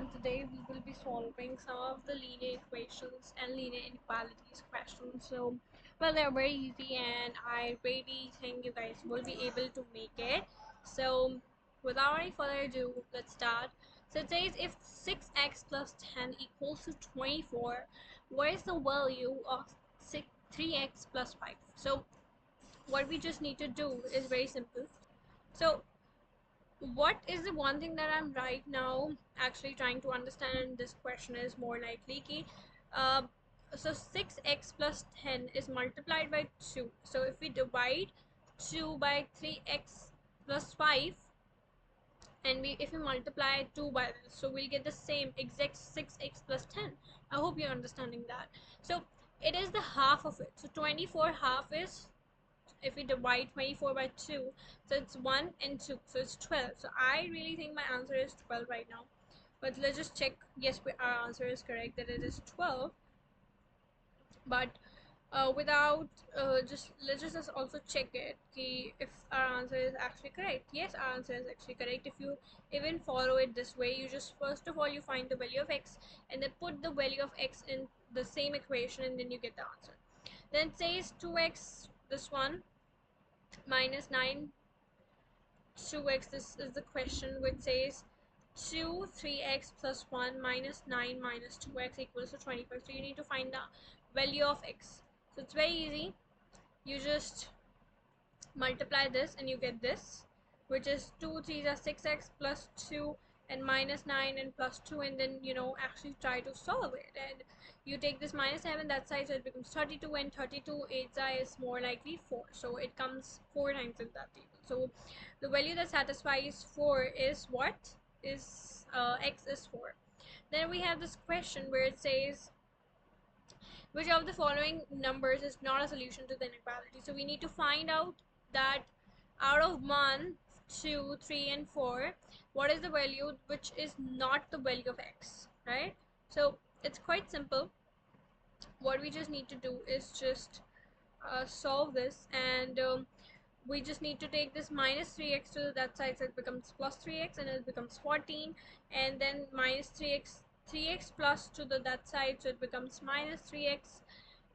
and today we will be solving some of the linear equations and linear inequalities questions. So, well, they're very easy, and I really think you guys will be able to make it. So, without any further ado, let's start. So it says if 6x plus 10 equals to 24, what is the value of 3x plus 5? So, what we just need to do is very simple. So what is the one thing that I'm right now actually trying to understand in this question is more likely ki, uh, so 6x plus 10 is multiplied by 2. So if we divide 2 by 3x plus 5, and if we multiply 2 by this, so we'll get the same exact 6x plus 10. I hope you're understanding that. So it is the half of it. So 24 half is, if we divide 24 by 2, so it's 1 and 2, so it's 12. So I really think my answer is 12 right now, but let's just check. Yes, our answer is correct, that it is 12. But without just let's just also check it if our answer is actually correct. Yes, our answer is actually correct. If you even follow it this way, you just first of all you find the value of x and then put the value of x in the same equation, and then you get the answer. Then it says 2x, this one, minus 9 2x. This is the question which says 2 3x plus 1 minus 9 minus 2x equals to 25. So you need to find the value of x. So it's very easy. You just multiply this and you get this, which is 2 3s are 6x plus 2 and minus 9 and plus 2, and then actually try to solve it, and you take this minus 7 that side, so it becomes 32, and 32 8 is more likely 4, so it comes 4 times in that table. So the value that satisfies 4 is what is x is 4. Then we have this question where it says which of the following numbers is not a solution to the inequality. So we need to find out that out of 1 2 3 and 4, what is the value which is not the value of x, right? So it's quite simple. What we just need to do is just solve this, and we just need to take this minus 3x to that side, so it becomes plus 3x and it becomes 14, and then minus 3x plus to that side, so it becomes minus 3x,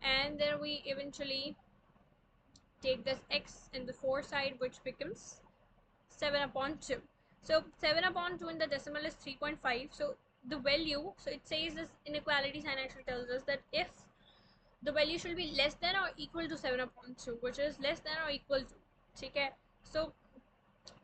and then we eventually take this x in the 4 side, which becomes 7 upon 2. So 7 upon 2 in the decimal is 3.5. So the value, so it says this inequality sign actually tells us that if the value should be less than or equal to 7 upon 2, which is less than or equal to, okay? So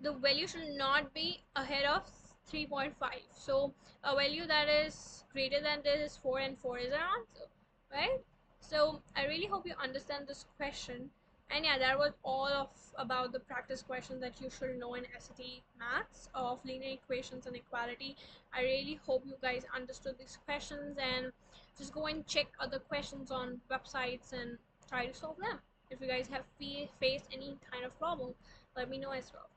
the value should not be ahead of 3.5. So a value that is greater than this is 4, and 4 is our answer, right? So I really hope you understand this question. And yeah, that was all of about the practice questions that you should know in SAT maths of linear equations and equality. I really hope you guys understood these questions, and just go and check other questions on websites and try to solve them. If you guys have faced any kind of problem, let me know as well.